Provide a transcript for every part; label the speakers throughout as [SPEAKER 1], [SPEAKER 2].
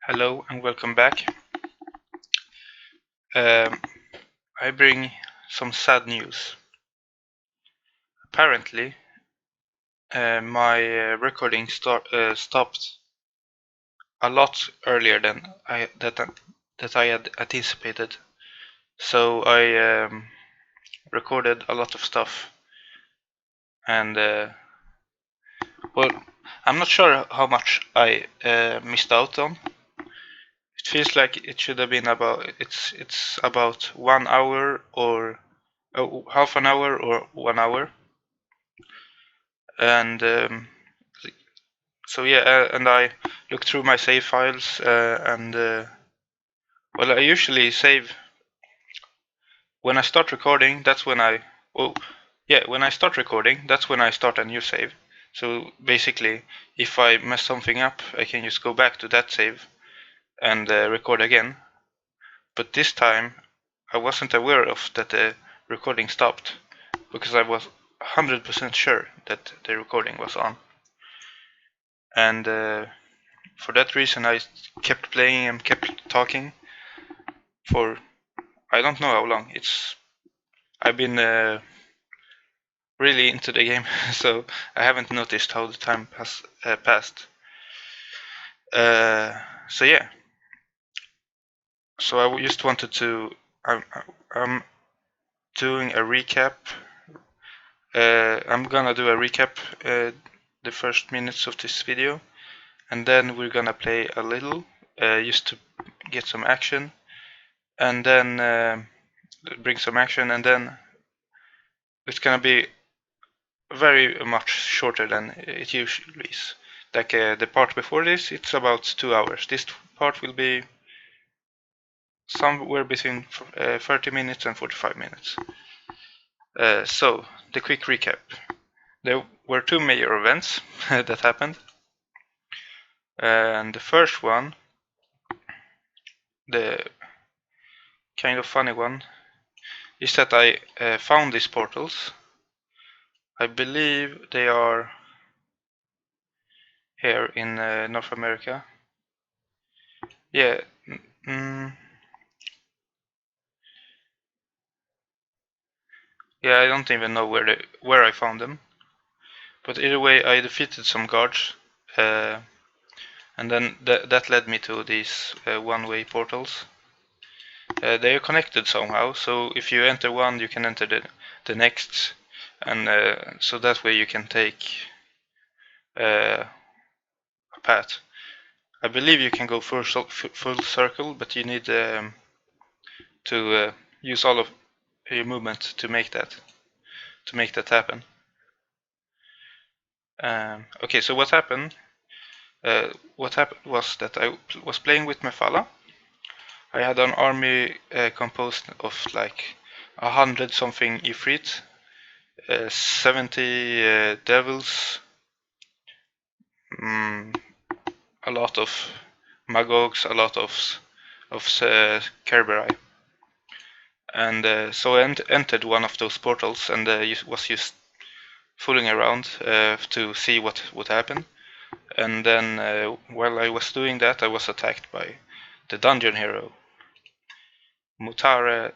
[SPEAKER 1] Hello and welcome back. I bring some sad news. Apparently, my recording stopped a lot earlier than I had anticipated. So I recorded a lot of stuff, and well, I'm not sure how much I missed out on. It feels like it should have been it's about 1 hour or half an hour or 1 hour, and so yeah, and I looked through my save files, and well, I usually save when I start recording. That's when when I start recording, that's when I start a new save. So basically, if I mess something up, I can just go back to that save and record again. But this time, I wasn't aware of that the recording stopped because I was 100% sure that the recording was on, and for that reason, I kept playing and kept talking for I don't know how long. I've been really into the game, so I haven't noticed how the time has passed. So yeah. So I just wanted to. I'm doing a recap. I'm gonna do a recap the first minutes of this video, and then we're gonna play a little just to get some action, and then bring some action, and then it's gonna be very much shorter than it usually is. Like the part before this, it's about 2 hours. This part will be somewhere between 30 minutes and 45 minutes. So, the quick recap. There were two major events that happened. And the first one, the kind of funny one, is that I found these portals. I believe they are here in North America. Yeah. Yeah, I don't even know where I found them. But either way, I defeated some guards, and then that led me to these one-way portals. They are connected somehow, so if you enter one, you can enter the next, and so that way you can take a path. I believe you can go full circle, but you need to use all of your movement to make that happen. Okay, so what happened? What happened was that I was playing with Mephala. I had an army composed of like 100 something Ifrit, 70 devils, a lot of Magogs, a lot of Kyrre. And so I entered one of those portals and was just fooling around to see what would happen. And then while I was doing that, I was attacked by the dungeon hero, Mutare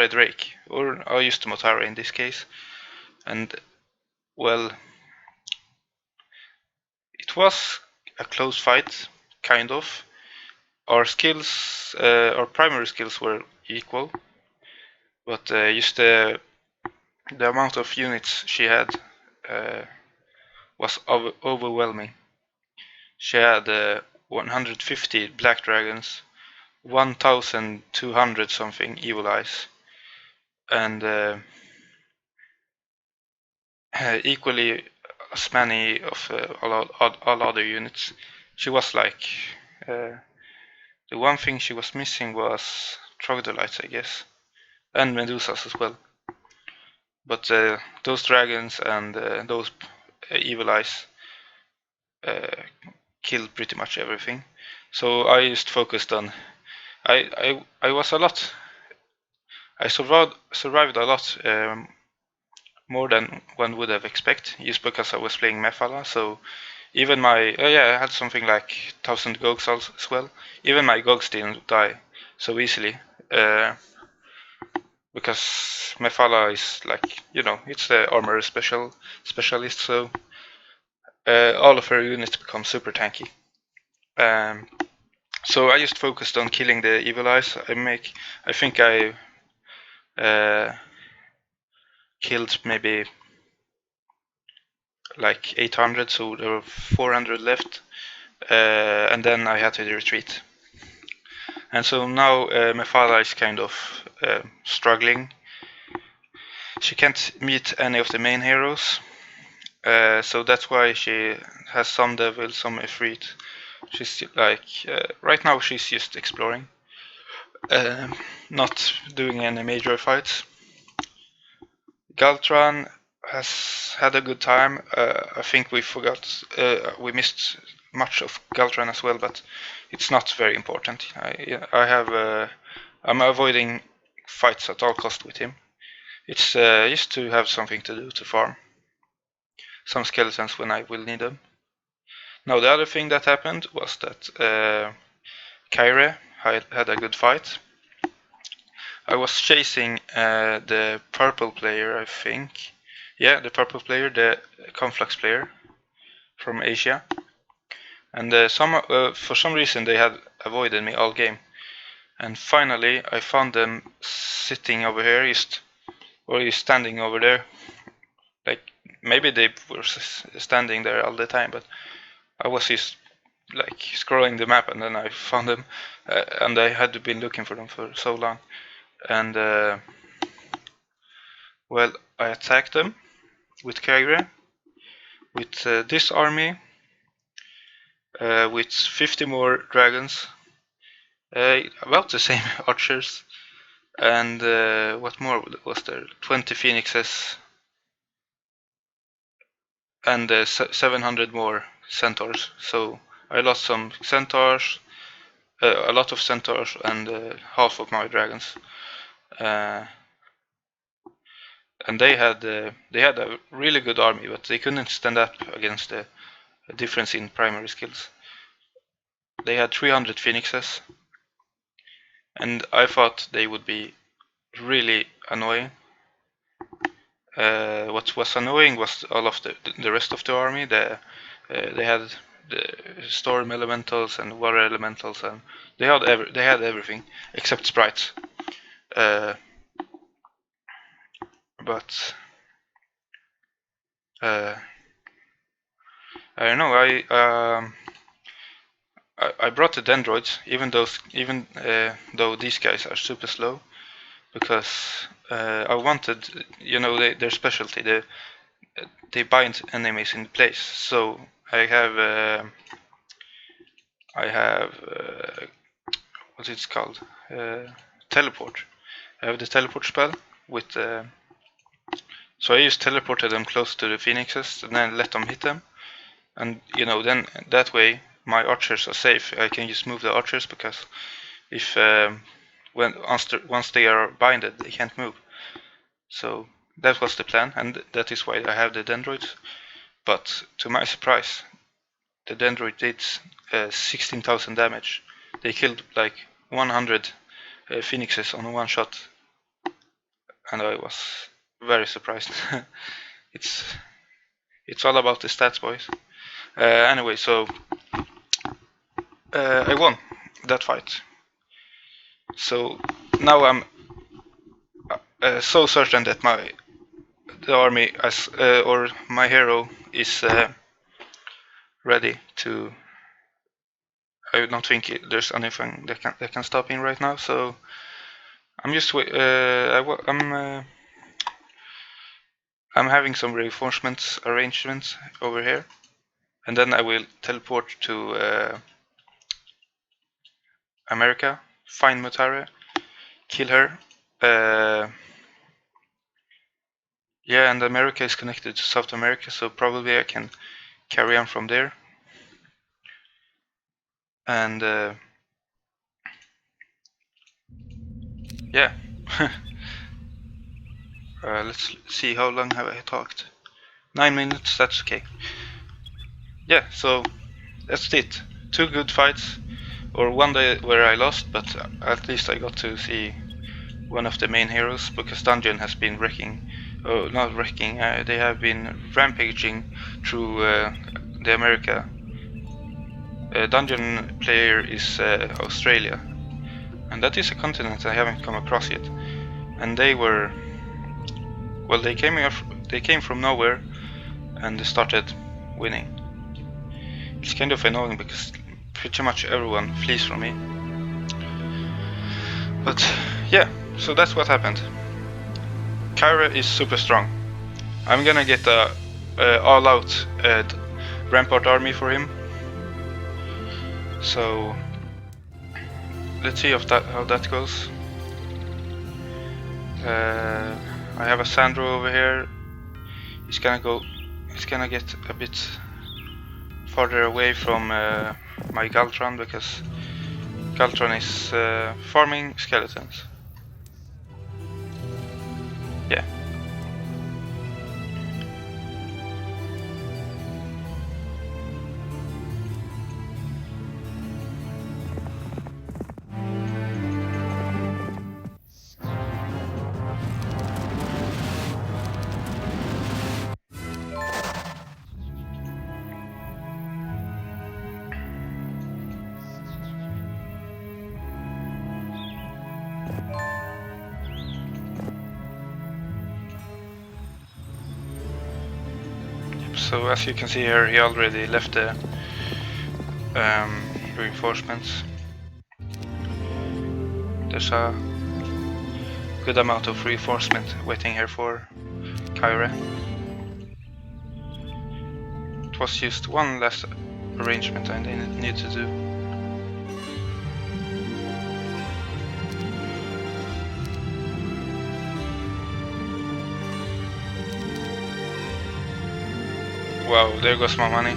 [SPEAKER 1] Drake, or I used Mutare in this case. And well, it was a close fight, kind of. Our skills, our primary skills were equal, but just the amount of units she had was overwhelming. She had 150 black dragons, 1,200 something evil eyes, and equally as many of all other units. She was like the one thing she was missing was troglodytes, I guess, and medusas as well. But those dragons and those evil eyes killed pretty much everything. So I just focused on. I was a lot. I survived a lot more than one would have expected, just because I was playing Mephala. So Even my yeah, I had something like 1000 gogs as well. Even my gogs didn't die so easily, because Mephala is like, you know, it's the armor specialist, so all of her units become super tanky. So I just focused on killing the evil eyes. I think I killed maybe like 800, so there were 400 left, and then I had to retreat. And so now Mephala is kind of struggling. She can't meet any of the main heroes, so that's why she has some devil, some Ifrit. She's like right now she's just exploring, not doing any major fights. Galtran has had a good time. I think we missed much of Galtran as well, but it's not very important. I'm avoiding fights at all cost with him. It's just to have something to do to farm some skeletons when I will need them. Now the other thing that happened was that Kyrre had a good fight. I was chasing the purple player, I think. Yeah, the purple player, the Conflux player from Asia. And for some reason they had avoided me all game. And finally I found them sitting over here, or standing over there. Like, maybe they were standing there all the time, but I was just like scrolling the map and then I found them, and I had been looking for them for so long. And well, I attacked them with Kyrre, with this army, with 50 more dragons, about the same archers, and what more was there? 20 phoenixes, and 700 more centaurs. So I lost some centaurs, a lot of centaurs, and half of my dragons. And they had a really good army, but they couldn't stand up against the difference in primary skills. They had 300 phoenixes, and I thought they would be really annoying. What was annoying was all of the rest of the army. They had the storm elementals and water elementals, and they had everything except sprites. But I don't know. I brought the dendroids, even though these guys are super slow, because I wanted, you know, their specialty. They bind enemies in place. So I have what's it called? Teleport. I have the teleport spell with. So I just teleported them close to the phoenixes and then let them hit them. And you know, then that way my archers are safe. I can just move the archers, because if once they are binded, they can't move. So that was the plan, and that is why I have the dendroids. But to my surprise, the dendroid did 16,000 damage. They killed like 100 phoenixes on one shot, and I was very surprised. It's all about the stats, boys. Anyway, so I won that fight. So now I'm so certain that the army or my hero is ready to. I don't think there's anything that can stop him right now. So I'm just I'm having some reinforcements arrangements over here, and then I will teleport to America, find Mutare, kill her. Yeah, and America is connected to South America, so probably I can carry on from there. And yeah. Let's see, how long have I talked? 9 minutes, that's okay. yeah, so that's it. 2 good fights, or one day where I lost, but at least I got to see one of the main heroes, because Dungeon has been wrecking, not wrecking, they have been rampaging through the America. Dungeon player is Australia, and that is a continent I haven't come across yet. And they were, well, they came from nowhere, and they started winning. It's kind of annoying because pretty much everyone flees from me. But yeah, so that's what happened. Kyrre is super strong. I'm gonna get a all-out rampart army for him. So let's see how that goes. I have a Sandro over here. He's gonna get a bit farther away from my Galtron, because Galtron is farming skeletons. Yeah. So as you can see here, he already left the reinforcements. There's a good amount of reinforcement waiting here for Kyrre. It was just one last arrangement I need to do. Wow, there goes my money.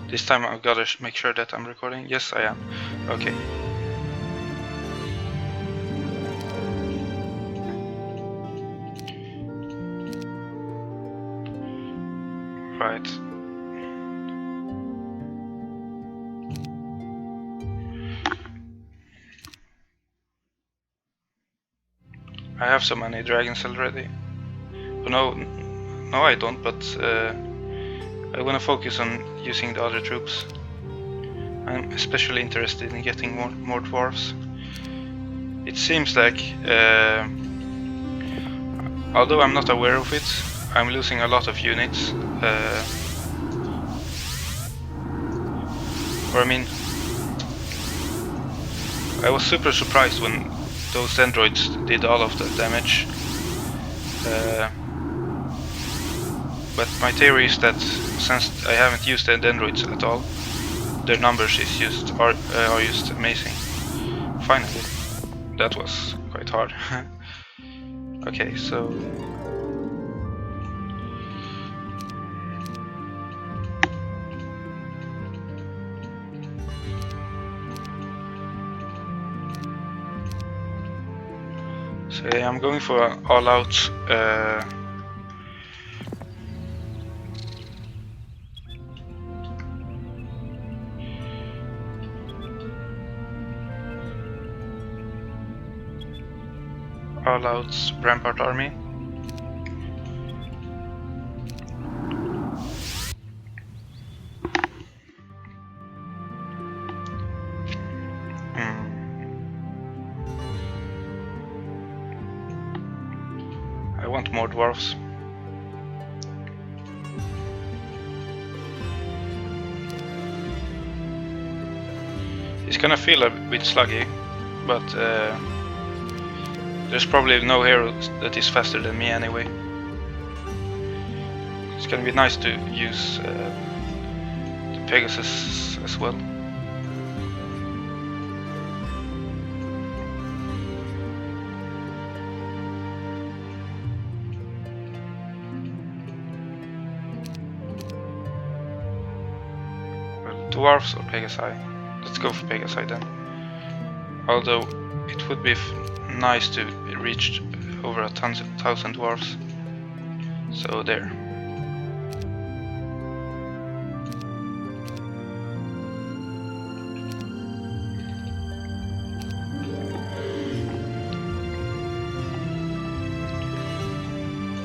[SPEAKER 1] This time I've gotta make sure that I'm recording. Yes, I am. Okay. Right. I have so many dragons already. No, I don't, but I wanna focus on using the other troops. I'm especially interested in getting more dwarves. It seems like, although I'm not aware of it, I'm losing a lot of units. Or I mean, I was super surprised when those androids did all of the damage. But my theory is that since I haven't used the androids at all, their numbers are just amazing. Finally, that was quite hard. Okay, so yeah, I'm going for an all-out rampart army. I want more dwarves. It's gonna feel a bit sluggy, but there's probably no hero that is faster than me anyway. It's gonna be nice to use the Pegasus as well. Well, dwarves or Pegasi? Let's go for Pegasi then. Although it would be nice to reach over 1,000 dwarves. So there.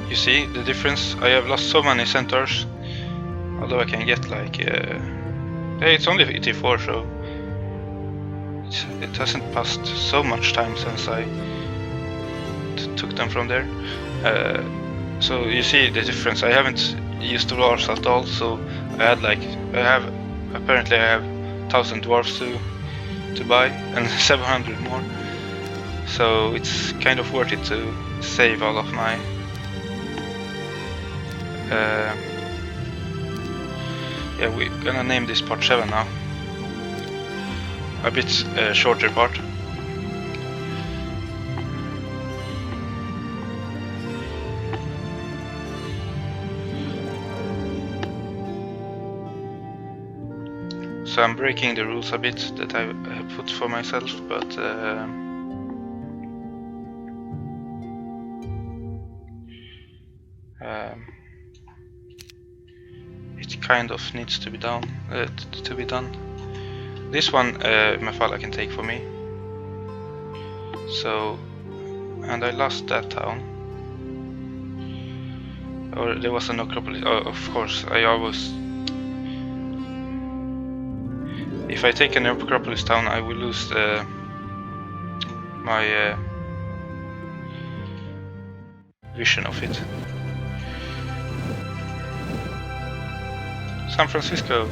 [SPEAKER 1] You see the difference? I have lost so many centaurs, although I can get like hey, it's only 84, so it hasn't passed so much time since I took them from there. So you see the difference. I haven't used the dwarves at all, so apparently I have 1,000 dwarves to buy and 700 more. So it's kind of worth it to save all of my yeah, we're gonna name this part 7 now. A bit shorter part. So I'm breaking the rules a bit that I put for myself, but it kind of needs to be done. This one, Mafala can take for me. So, and I lost that town. Or there was a necropolis. Oh, of course, I always. If I take a necropolis town, I will lose my vision of it. San Francisco.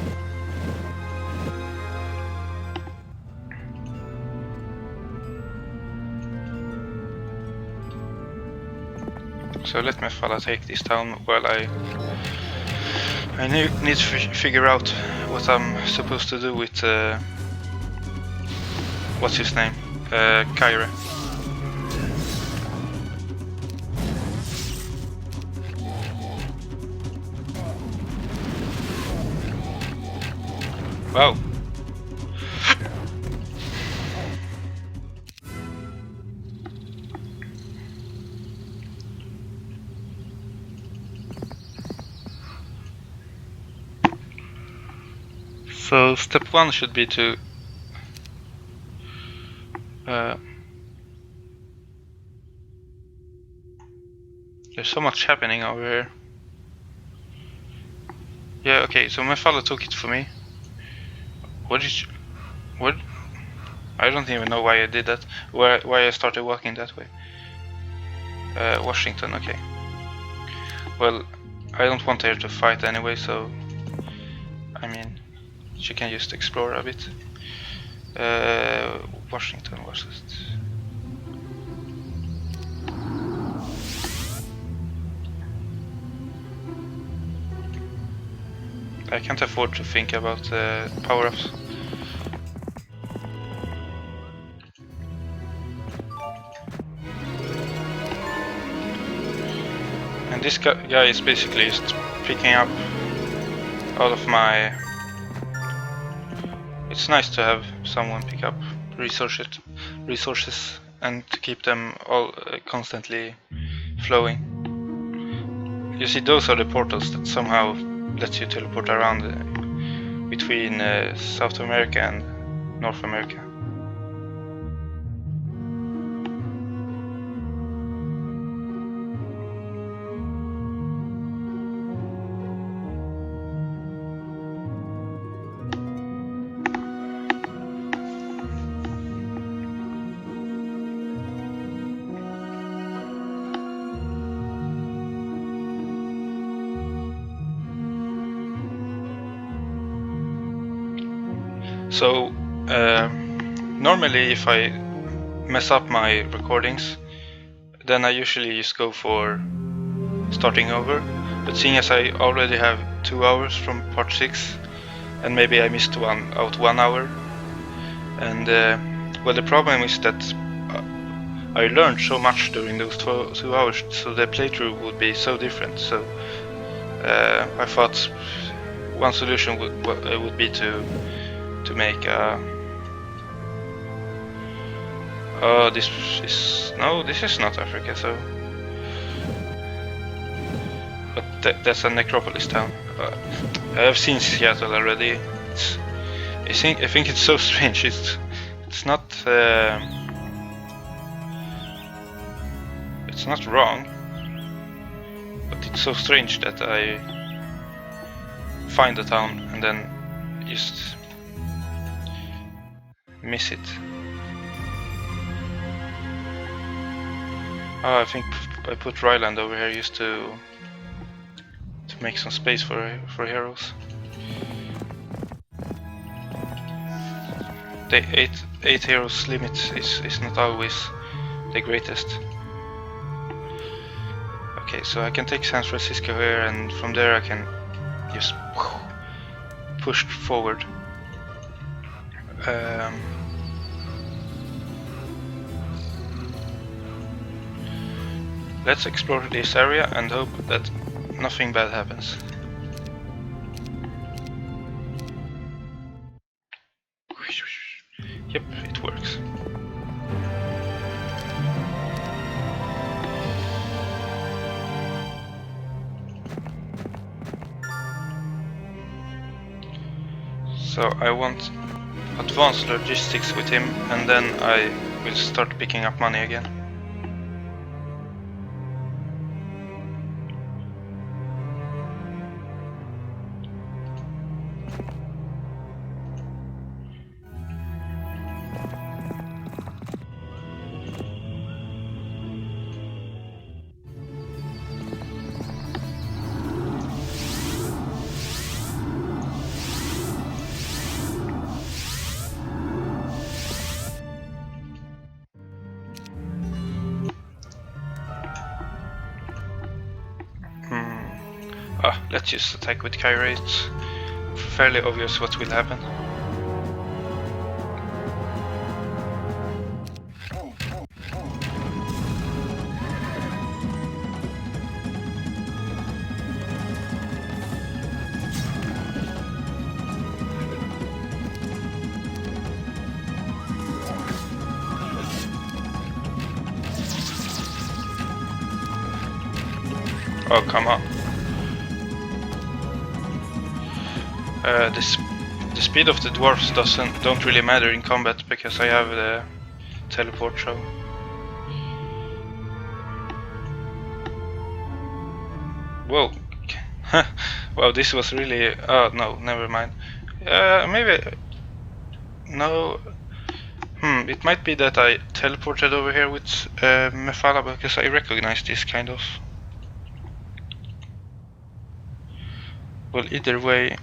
[SPEAKER 1] So let me take this town while I need to figure out what I'm supposed to do with what's his name? Kyrre. Wow. So step 1 should be to there's so much happening over here. Yeah, okay, so my father took it for me. What? I don't even know why I did that. Why I started walking that way. Washington, okay. Well, I don't want her to fight anyway, so I mean, she can just explore a bit. Washington was it? I can't afford to think about power-ups. And this guy is basically just picking up all of my... It's nice to have someone pick up resources and to keep them all constantly flowing. You see, those are the portals that somehow lets you teleport around between South America and North America. So normally if I mess up my recordings, then I usually just go for starting over, but seeing as I already have 2 hours from part 6 and maybe I missed 1 hour, and well, the problem is that I learned so much during those 2 hours, so the playthrough would be so different. So I thought one solution would be to make Oh, this is... No, this is not Africa, so... But that's a necropolis town. I have seen Seattle already. I think it's so strange. It's not... it's not wrong. But it's so strange that I find a town and then just miss it. Oh, I think I put Ryland over here just to make some space for heroes. The 8 heroes limit is not always the greatest. Okay, so I can take San Francisco here, and from there I can just push forward. Let's explore this area and hope that nothing bad happens. Yep, it works. So I want advanced logistics with him, and then I will start picking up money again. Let's just attack with Kyrre. It's fairly obvious what will happen. Oh, come on. The speed of the dwarves don't really matter in combat because I have the teleport show. Whoa. Wow, this was really... Oh, no, never mind. Maybe... No... it might be that I teleported over here with Mephala because I recognize this kind of... Well, either way...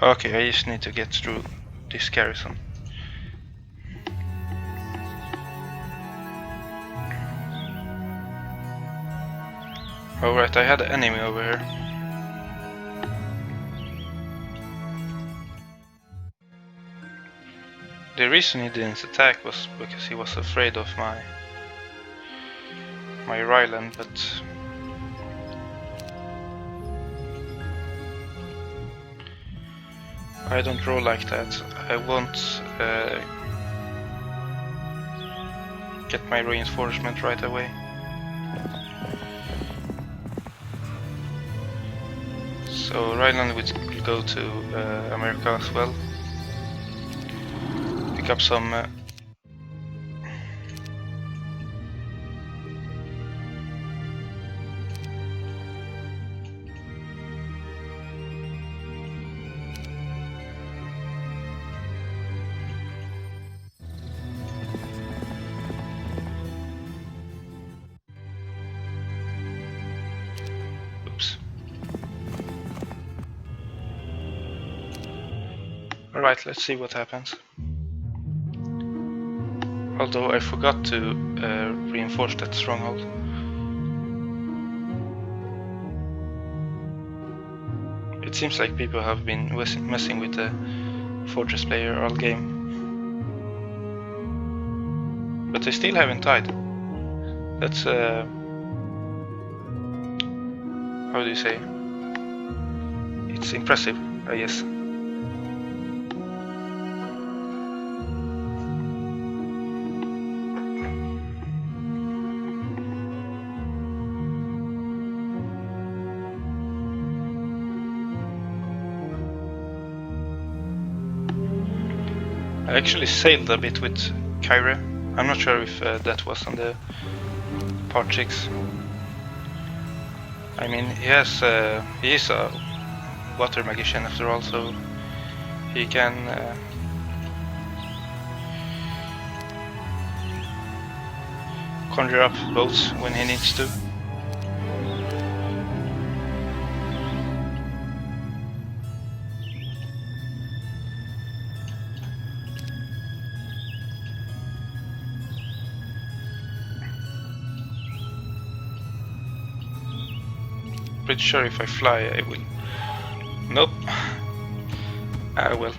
[SPEAKER 1] okay, I just need to get through this garrison. Alright, I had an enemy over here. The reason he didn't attack was because he was afraid of my Ryland, but... I don't roll like that. I won't get my reinforcement right away. So Ryland will go to America as well. Pick up some Alright, let's see what happens. Although I forgot to reinforce that stronghold. It seems like people have been messing with the fortress player all game. But they still haven't died. That's how do you say? It's impressive, I guess. I actually sailed a bit with Kyrre. I'm not sure if that was on the part 6. I mean, he is a water magician after all, so he can conjure up boats when he needs to. Pretty sure if I fly I will. Nope. I will.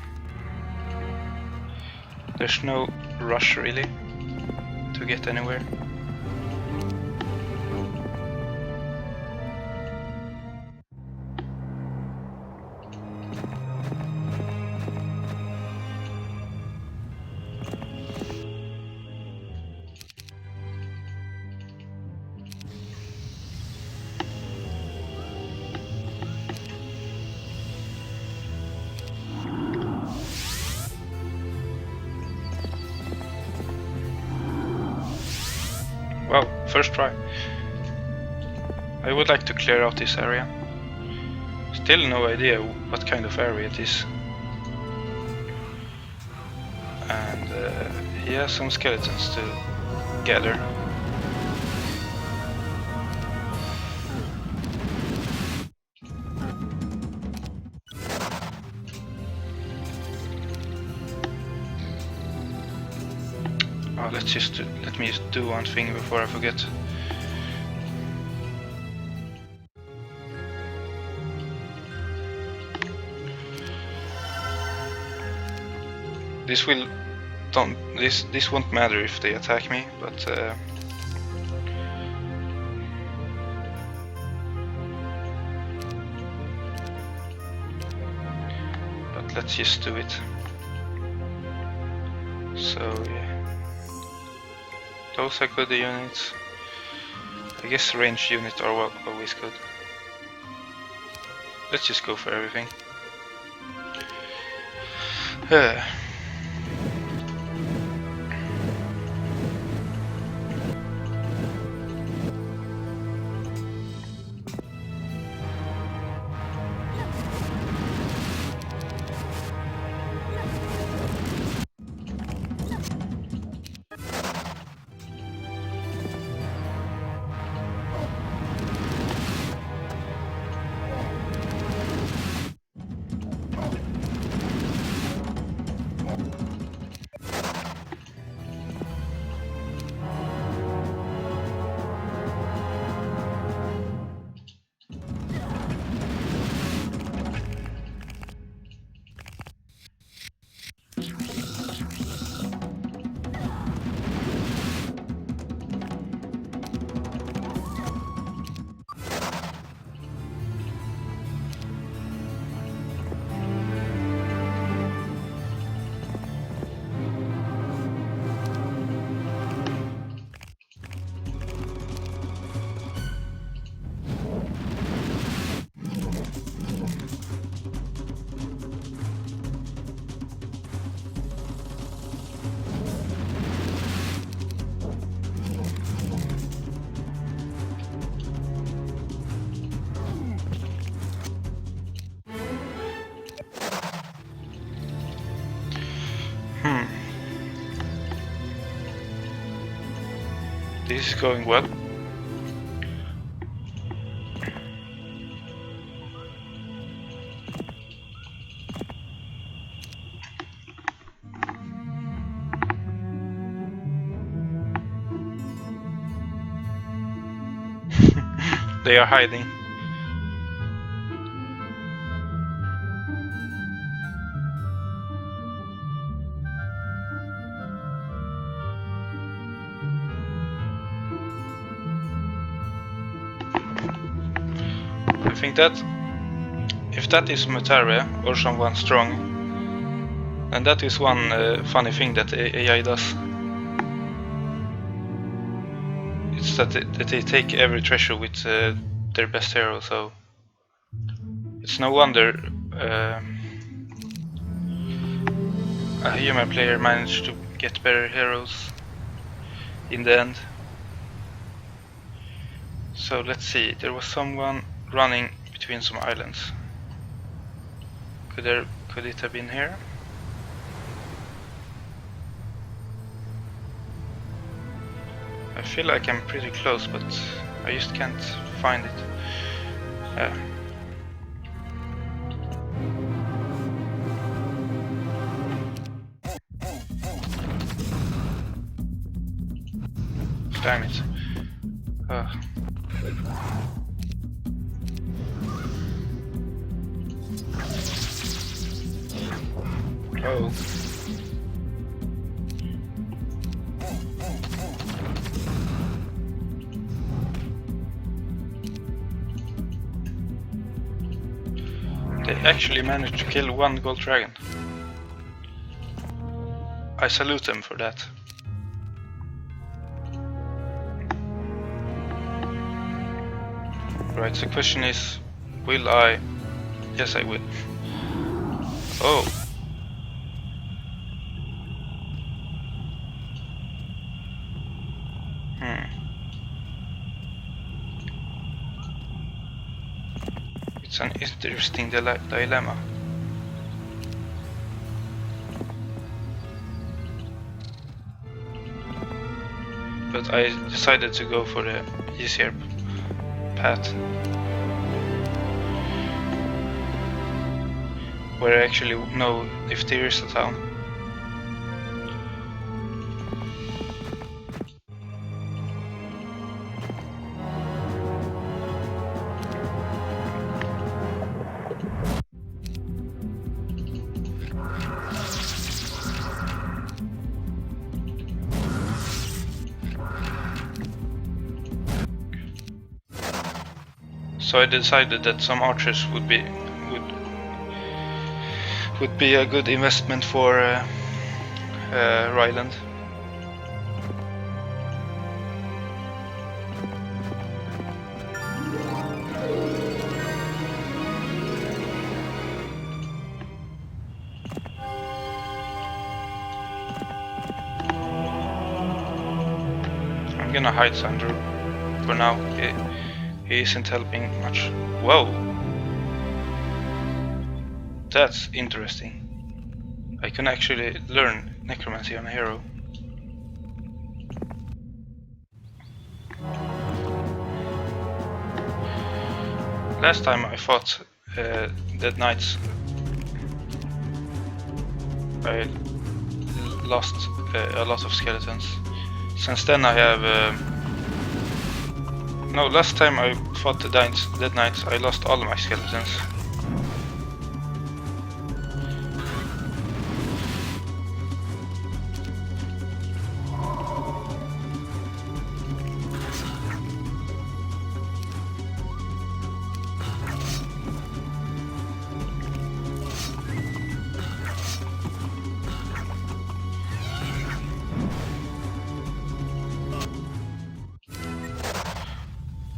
[SPEAKER 1] There's no rush really to get anywhere. Wow, first try. I would like to clear out this area. Still no idea what kind of area it is. And he has some skeletons to gather. Let me just do one thing before I forget. This won't matter if they attack me, but let's just do it. So yeah. Those are good units. I guess ranged units are always good. Let's just go for everything. This is going well. They are hiding. I think that if that is Mutare or someone strong, and that is one funny thing that AI does. It's that they take every treasure with their best hero, so it's no wonder A human player managed to get better heroes in the end. So let's see, there was someone running between some islands. Could it have been here? I feel like I'm pretty close, but I just can't find it. Yeah. Damn it. Oh. They actually managed to kill one gold dragon. I salute them for that. Right, the question is, will I? Yes, I will. Oh. It's an interesting dilemma. But I decided to go for the easier path, where I actually know if there is a town. So I decided that some archers would be a good investment for Ryland. I'm gonna hide Sandro for now. He isn't helping much. Whoa! That's interesting. I can actually learn Necromancer on a hero. Last time I fought Dead Knights, I lost a lot of skeletons. Since then I have... No, last time I fought the Dead Knights, I lost all of my skeletons.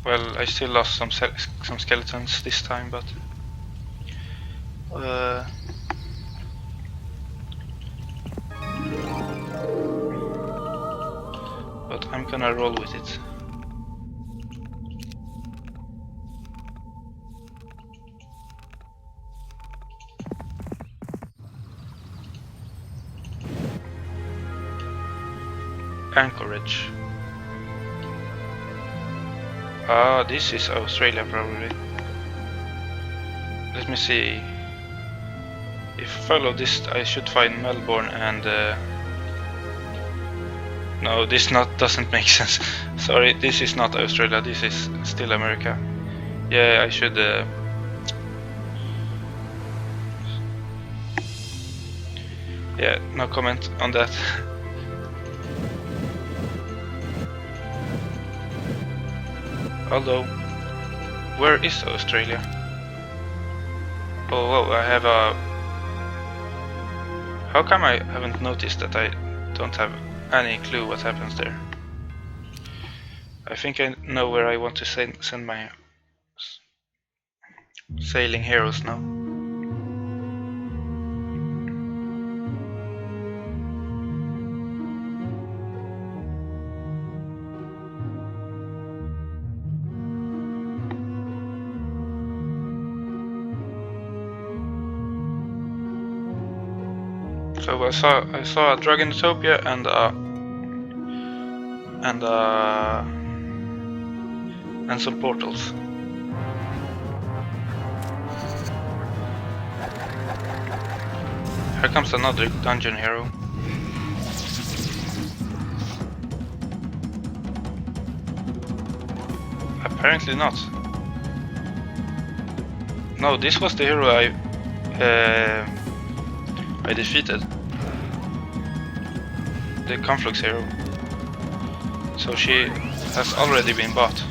[SPEAKER 1] Well, I still lost some skeletons this time, but I'm gonna roll with it. Anchorage. Ah, this is Australia probably. Let me see. If I follow this, I should find Melbourne and... No, this doesn't make sense. Sorry, this is not Australia, this is still America. Yeah, I should... Yeah, no comment on that. Although, where is Australia? Oh, whoa, I have a... How come I haven't noticed that I don't have any clue what happens there? I think I know where I want to send my sailing heroes now. So I saw a Dragon Utopia and some portals. Here comes another dungeon hero. Apparently not. No, this was the hero I defeated. The Conflux hero. So she has already been bought.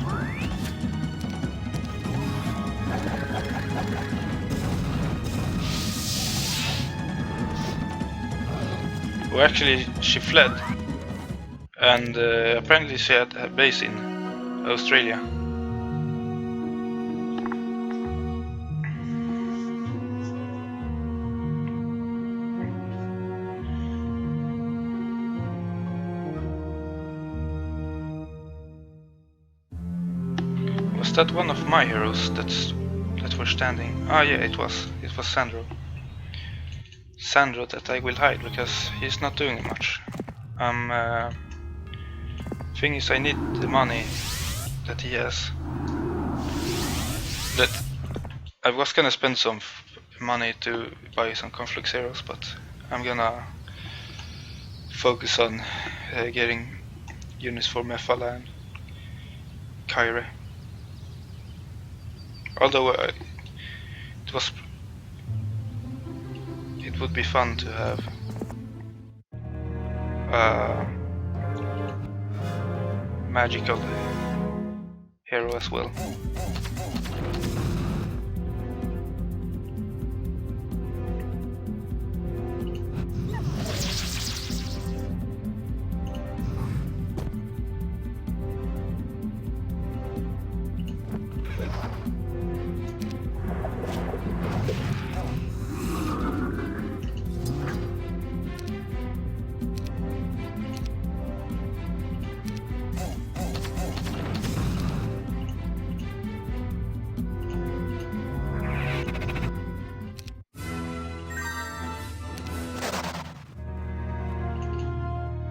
[SPEAKER 1] Well, actually, she fled. And apparently she had a base in Australia. Was that one of my heroes that were standing? Ah, yeah, it was Sandro. Sandro that I will hide because he's not doing much. Thing is, I need the money that he has. That I was gonna spend some money to buy some Conflux heroes, but I'm gonna focus on getting units for Mephala and Kyrre. Although it would be fun to have magical hero as well.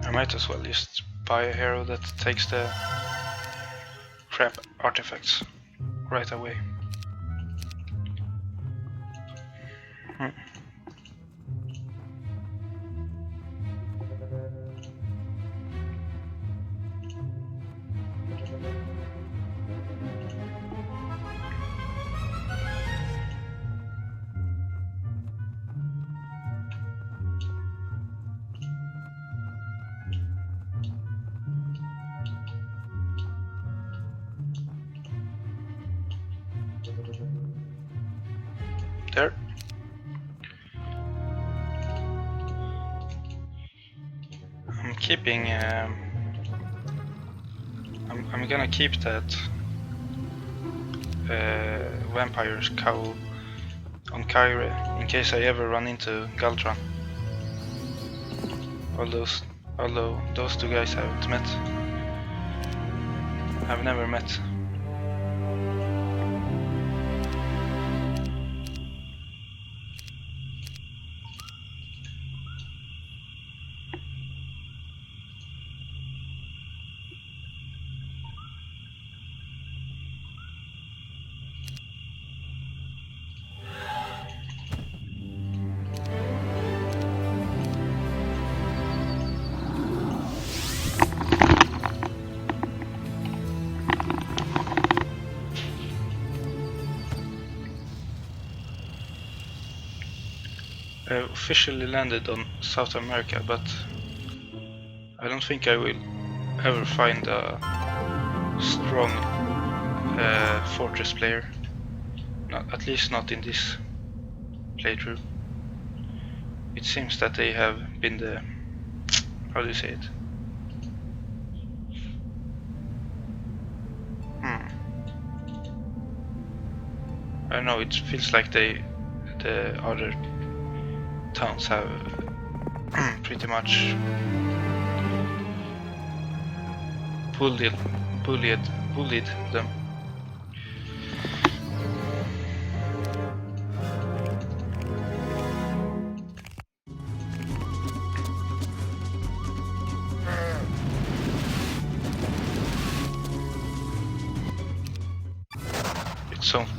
[SPEAKER 1] I might as well just buy a hero that takes the crap artifacts right away. There. I'm keeping. I'm gonna keep that vampire's cowl on Kyrre in case I ever run into Galtron. Although those two guys I haven't met. I've never met. I officially landed on South America, but I don't think I will ever find a strong fortress player. At least not in this playthrough. It seems that they have been the... how do you say it? I don't know, it feels like the other towns have pretty much bullied them.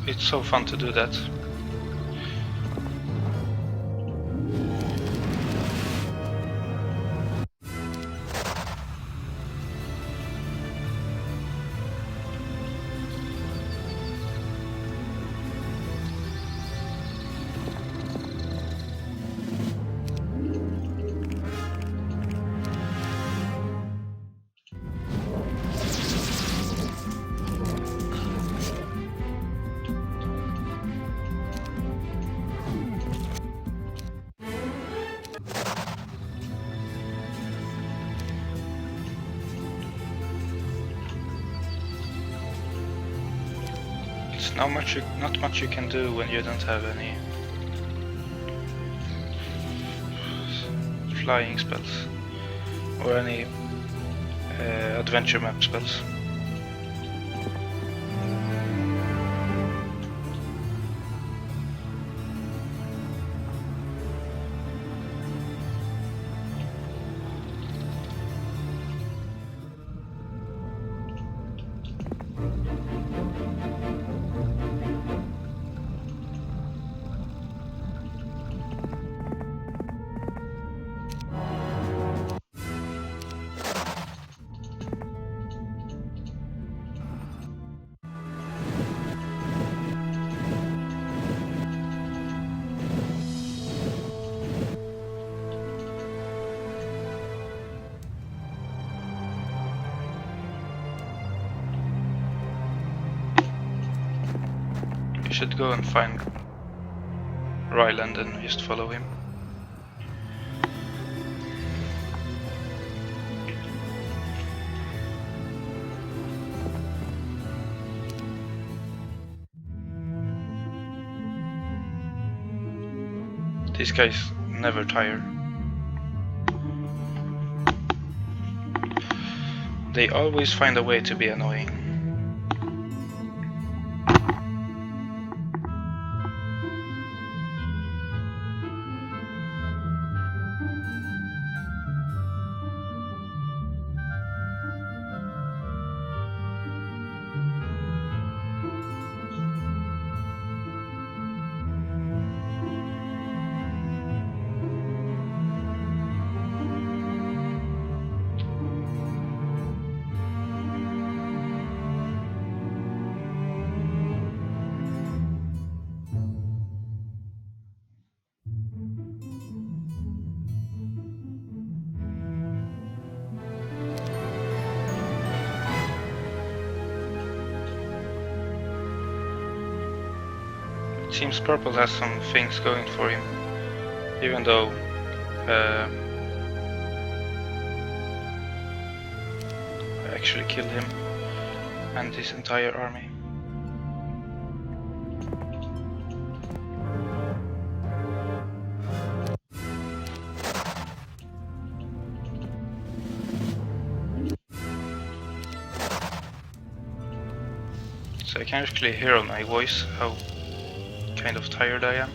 [SPEAKER 1] it's so fun to do that. It's not much you can do when you don't have any flying spells or any adventure map spells. You should go and find Ryland and just follow him. These guys never tire. They always find a way to be annoying. Seems Purple has some things going for him, even though I actually killed him and his entire army. So I can actually hear on my voice how kind of tired I am.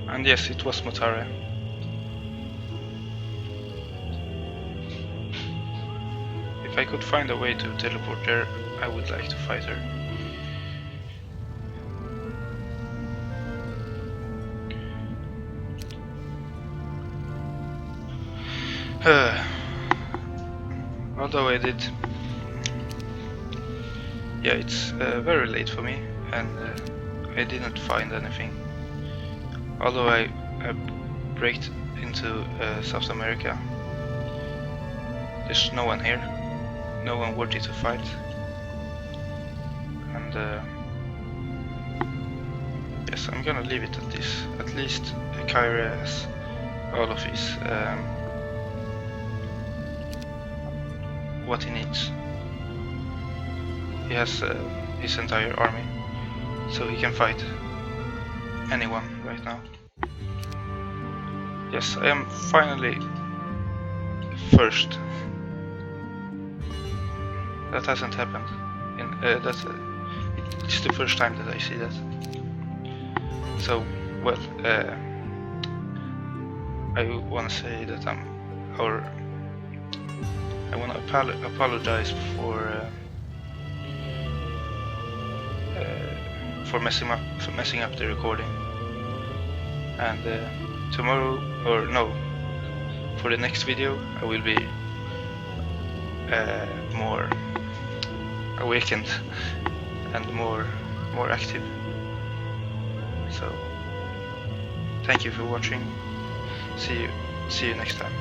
[SPEAKER 1] And yes, it was Motare. If I could find a way to teleport there, I would like to fight her. Although I did... Yeah, it's very late for me, and I didn't find anything. Although I braked into South America, there's no one here, no one worthy to fight. and yes, I'm gonna leave it at this. At least Kyrre has all of his what he needs. He has his entire army, so he can fight anyone right now. Yes, I am finally first. That hasn't happened. It's the first time that I see that. So, well, I want to say that I want to apologize for messing up the recording. And tomorrow, or no, for the next video, I will be more awakened and more active. So thank you for watching. See you next time.